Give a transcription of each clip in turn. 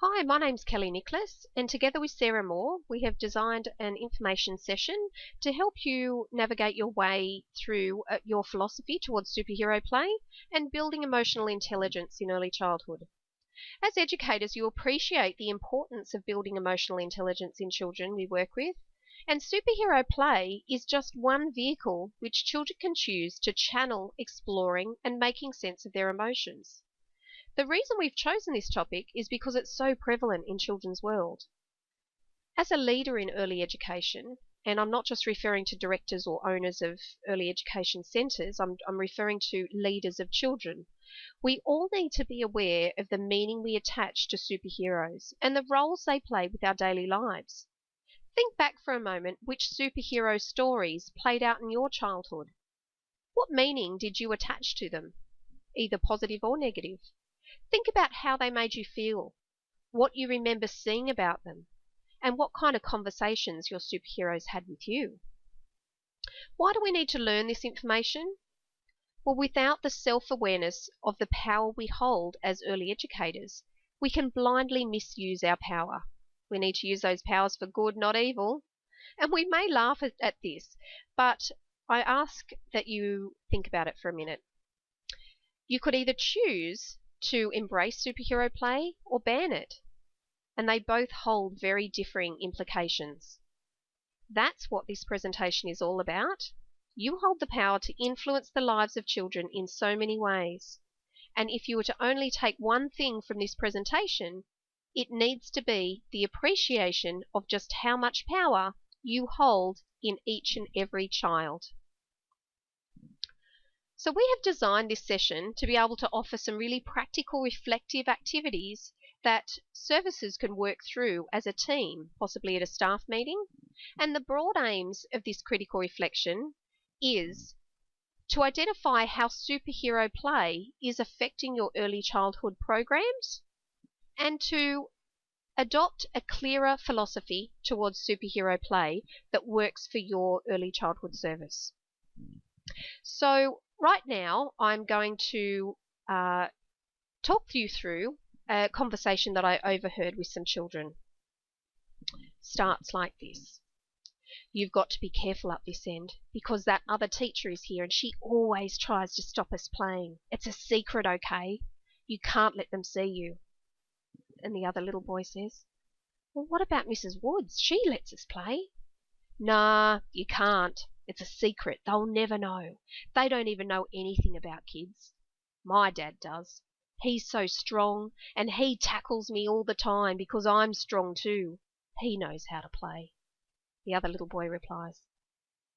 Hi, my name's Kelly Nickless, and together with Sarah Moore, we have designed an information session to help you navigate your way through your philosophy towards superhero play and building emotional intelligence in early childhood. As educators, you appreciate the importance of building emotional intelligence in children we work with, and superhero play is just one vehicle which children can choose to channel exploring and making sense of their emotions. The reason we've chosen this topic is because it's so prevalent in children's world. As a leader in early education, and I'm not just referring to directors or owners of early education centres, I'm referring to leaders of children, we all need to be aware of the meaning we attach to superheroes and the roles they play with our daily lives. Think back for a moment which superhero stories played out in your childhood. What meaning did you attach to them, either positive or negative? Think about how they made you feel, what you remember seeing about them, and what kind of conversations your superheroes had with you. Why do we need to learn this information? Well, without the self-awareness of the power we hold as early educators, we can blindly misuse our power. We need to use those powers for good, not evil. And we may laugh at this, but I ask that you think about it for a minute. You could either choose to embrace superhero play or ban it, and they both hold very differing implications. That's what this presentation is all about. You hold the power to influence the lives of children in so many ways, and if you were to only take one thing from this presentation, it needs to be the appreciation of just how much power you hold in each and every child. So we have designed this session to be able to offer some really practical reflective activities that services can work through as a team, possibly at a staff meeting. And the broad aims of this critical reflection is to identify how superhero play is affecting your early childhood programs and to adopt a clearer philosophy towards superhero play that works for your early childhood service. So right now, I'm going to talk you through a conversation that I overheard with some children. Starts like this. You've got to be careful up this end because that other teacher is here and she always tries to stop us playing. It's a secret, okay? You can't let them see you. And the other little boy says, well, what about Mrs. Woods? She lets us play. Nah, you can't. It's a secret. They'll never know. They don't even know anything about kids. My dad does. He's so strong, and he tackles me all the time because I'm strong too. He knows how to play. The other little boy replies,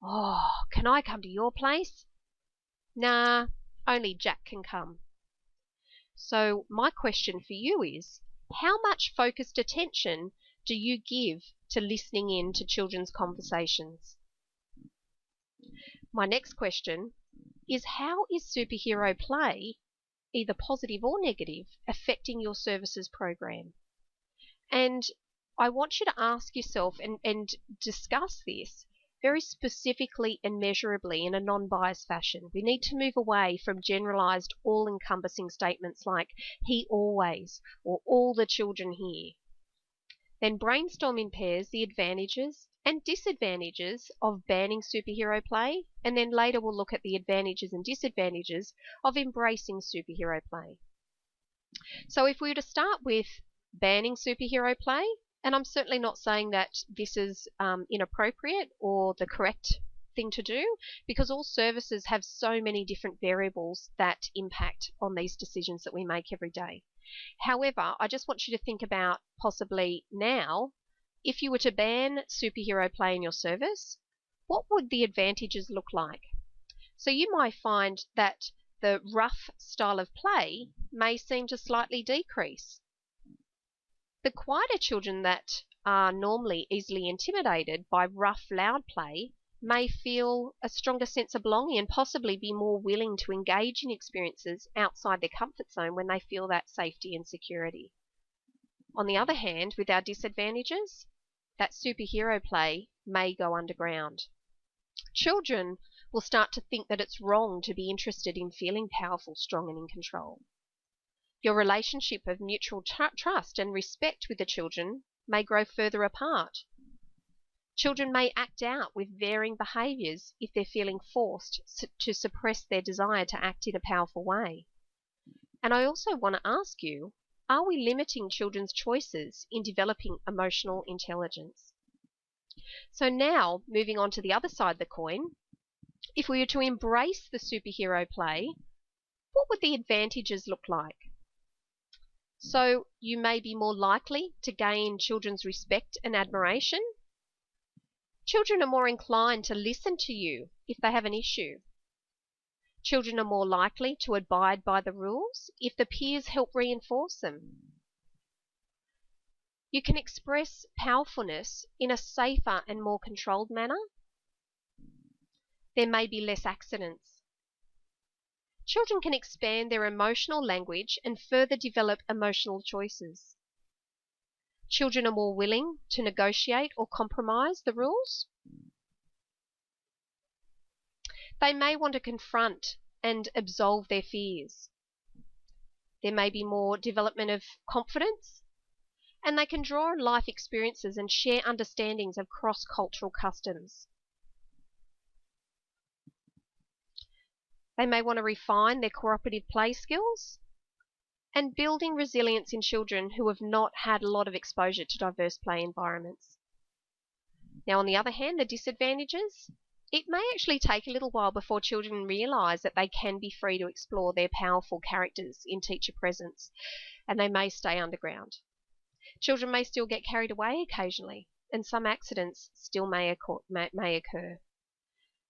oh, can I come to your place? Nah, only Jack can come. So my question for you is, how much focused attention do you give to listening in to children's conversations? My next question is, how is superhero play, either positive or negative, affecting your services program? And I want you to ask yourself and discuss this very specifically and measurably in a non-biased fashion. We need to move away from generalized, all-encompassing statements like he always or all the children here. Then brainstorm in pairs the advantages and disadvantages of banning superhero play, and then later we'll look at the advantages and disadvantages of embracing superhero play. So if we were to start with banning superhero play, and I'm certainly not saying that this is inappropriate or the correct thing to do, because all services have so many different variables that impact on these decisions that we make every day. However, I just want you to think about possibly now, if you were to ban superhero play in your service, what would the advantages look like? So you might find that the rough style of play may seem to slightly decrease. The quieter children that are normally easily intimidated by rough, loud play may feel a stronger sense of belonging and possibly be more willing to engage in experiences outside their comfort zone when they feel that safety and security. On the other hand, with our disadvantages, that superhero play may go underground. Children will start to think that it's wrong to be interested in feeling powerful, strong, and in control. Your relationship of mutual trust and respect with the children may grow further apart. Children may act out with varying behaviours if they're feeling forced to suppress their desire to act in a powerful way. And I also want to ask you, are we limiting children's choices in developing emotional intelligence? So now, moving on to the other side of the coin, if we were to embrace the superhero play, what would the advantages look like? So you may be more likely to gain children's respect and admiration. Children are more inclined to listen to you if they have an issue. Children are more likely to abide by the rules if the peers help reinforce them. You can express powerfulness in a safer and more controlled manner. There may be less accidents. Children can expand their emotional language and further develop emotional choices. Children are more willing to negotiate or compromise the rules. They may want to confront and absolve their fears. There may be more development of confidence, and they can draw on life experiences and share understandings of cross-cultural customs. They may want to refine their cooperative play skills and building resilience in children who have not had a lot of exposure to diverse play environments. Now, on the other hand, the disadvantages, it may actually take a little while before children realise that they can be free to explore their powerful characters in teacher presence, and they may stay underground. Children may still get carried away occasionally, and some accidents still may occur.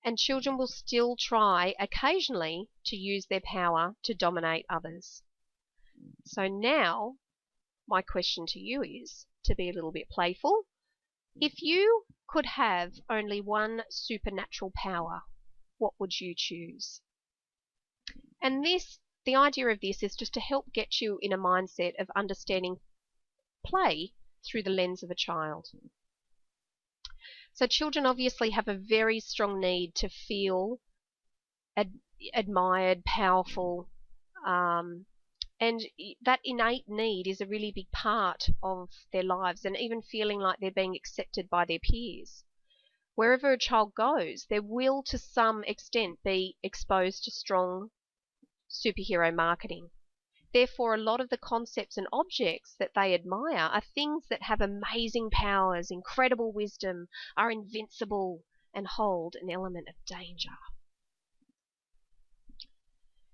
And children will still try occasionally to use their power to dominate others. So now, my question to you is, to be a little bit playful, if you could have only one supernatural power, what would you choose? And the idea of this is just to help get you in a mindset of understanding play through the lens of a child. So children obviously have a very strong need to feel admired, powerful, and that innate need is a really big part of their lives, and even feeling like they're being accepted by their peers. Wherever a child goes, they will to some extent be exposed to strong superhero marketing. Therefore, a lot of the concepts and objects that they admire are things that have amazing powers, incredible wisdom, are invincible, and hold an element of danger.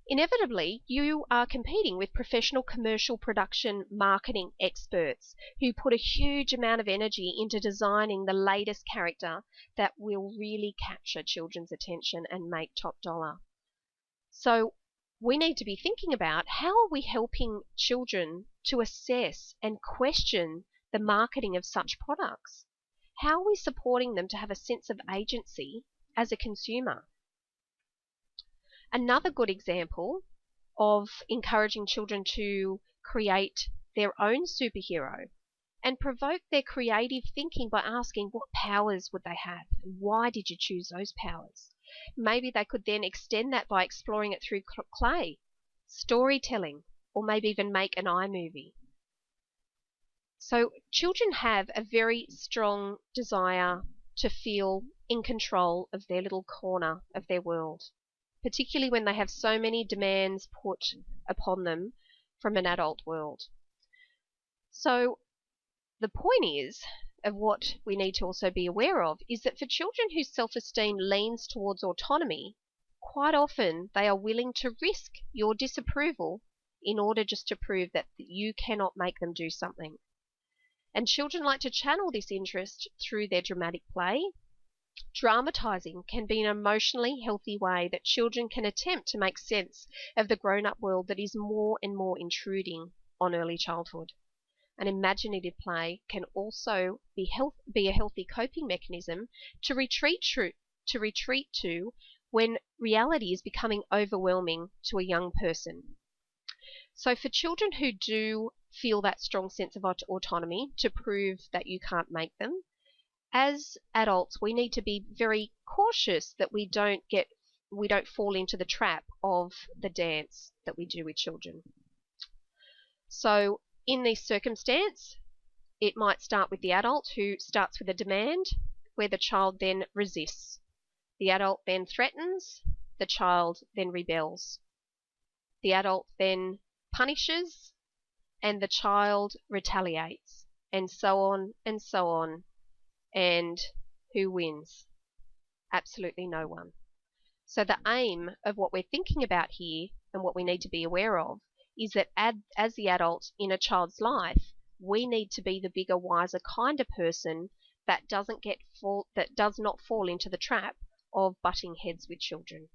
Inevitably, you are competing with professional commercial production marketing experts who put a huge amount of energy into designing the latest character that will really capture children's attention and make top dollar. So we need to be thinking about how are we helping children to assess and question the marketing of such products? How are we supporting them to have a sense of agency as a consumer? Another good example of encouraging children to create their own superhero and provoke their creative thinking by asking what powers would they have and why did you choose those powers? Maybe they could then extend that by exploring it through play, storytelling, or maybe even make an iMovie. So children have a very strong desire to feel in control of their little corner of their world, particularly when they have so many demands put upon them from an adult world. So the point is, of what we need to also be aware of, is that for children whose self-esteem leans towards autonomy, quite often they are willing to risk your disapproval in order just to prove that you cannot make them do something. And children like to channel this interest through their dramatic play. Dramatizing can be an emotionally healthy way that children can attempt to make sense of the grown-up world that is more and more intruding on early childhood. An imaginative play can also be a healthy coping mechanism to retreat to when reality is becoming overwhelming to a young person. So for children who do feel that strong sense of autonomy to prove that you can't make them, as adults we need to be very cautious that we don't fall into the trap of the dance that we do with children. So in this circumstance, it might start with the adult who starts with a demand where the child then resists. The adult then threatens, the child then rebels. The adult then punishes, and the child retaliates, and so on and so on. And who wins? Absolutely no one. So the aim of what we're thinking about here and what we need to be aware of is that as the adult in a child's life, we need to be the bigger, wiser, kinder person that does not fall into the trap of butting heads with children.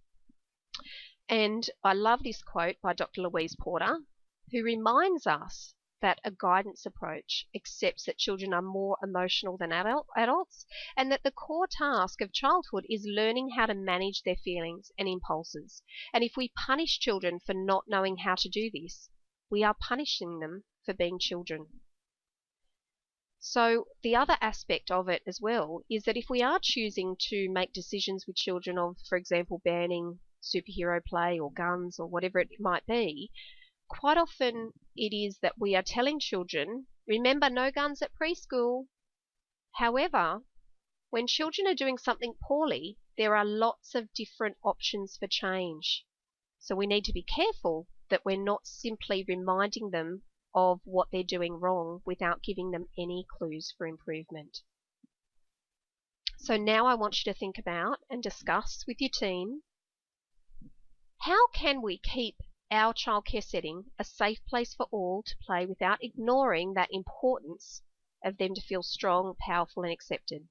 And I love this quote by Dr. Louise Porter, who reminds us that a guidance approach accepts that children are more emotional than adults, and that the core task of childhood is learning how to manage their feelings and impulses. And if we punish children for not knowing how to do this, we are punishing them for being children. So the other aspect of it as well is that if we are choosing to make decisions with children of, for example, banning superhero play or guns or whatever it might be, quite often it is that we are telling children, remember, no guns at preschool. However, when children are doing something poorly, there are lots of different options for change. So we need to be careful that we're not simply reminding them of what they're doing wrong without giving them any clues for improvement. So now I want you to think about and discuss with your team, how can we keep our childcare setting a safe place for all to play without ignoring that importance of them to feel strong, powerful and accepted?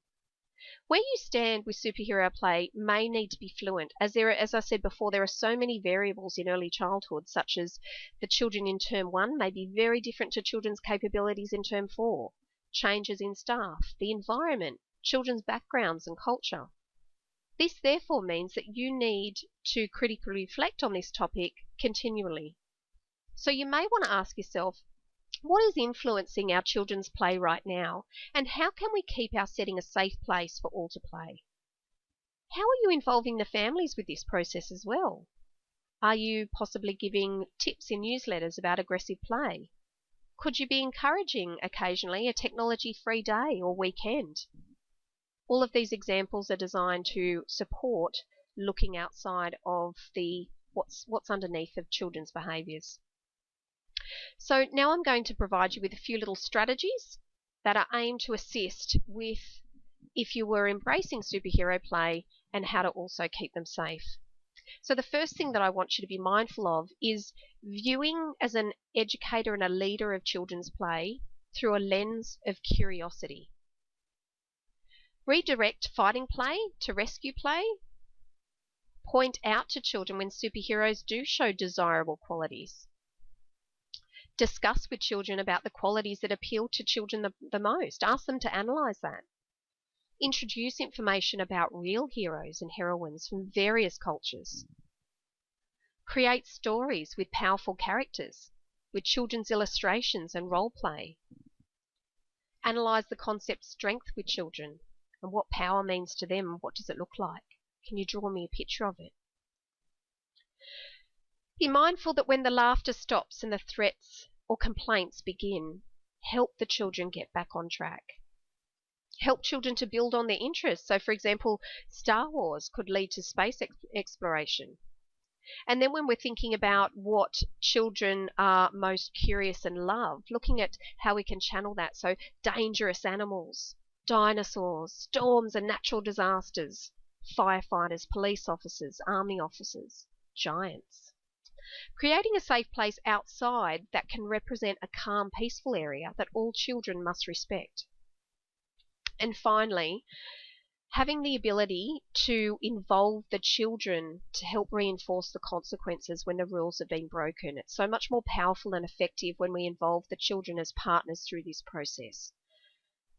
Where you stand with superhero play may need to be fluent, as I said before, there are so many variables in early childhood, such as the children in term 1 may be very different to children's capabilities in term 4, changes in staff, the environment, children's backgrounds and culture. This therefore means that you need to critically reflect on this topic continually. So you may want to ask yourself, what is influencing our children's play right now, and how can we keep our setting a safe place for all to play? How are you involving the families with this process as well? Are you possibly giving tips in newsletters about aggressive play? Could you be encouraging occasionally a technology-free day or weekend? All of these examples are designed to support looking outside of what's underneath of children's behaviours. So now I'm going to provide you with a few little strategies that are aimed to assist with if you were embracing superhero play and how to also keep them safe. So the first thing that I want you to be mindful of is viewing as an educator and a leader of children's play through a lens of curiosity. Redirect fighting play to rescue play. Point out to children when superheroes do show desirable qualities. Discuss with children about the qualities that appeal to children the most. Ask them to analyse that. Introduce information about real heroes and heroines from various cultures. Create stories with powerful characters, with children's illustrations and role play. Analyse the concept strength with children and what power means to them and what does it look like. Can you draw me a picture of it? Be mindful that when the laughter stops and the threats or complaints begin, help the children get back on track. Help children to build on their interests. So, for example, Star Wars could lead to space exploration. And then when we're thinking about what children are most curious and love, looking at how we can channel that. So dangerous animals, dinosaurs, storms and natural disasters, firefighters, police officers, army officers, giants. Creating a safe place outside that can represent a calm, peaceful area that all children must respect. And finally, having the ability to involve the children to help reinforce the consequences when the rules have been broken. It's so much more powerful and effective when we involve the children as partners through this process,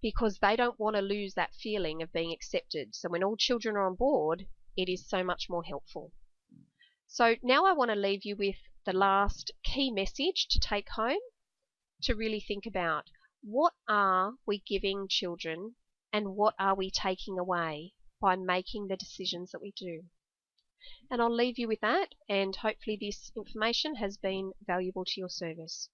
because they don't want to lose that feeling of being accepted. So when all children are on board, it is so much more helpful. So now I want to leave you with the last key message to take home, to really think about what are we giving children and what are we taking away by making the decisions that we do. And I'll leave you with that, and hopefully this information has been valuable to your service.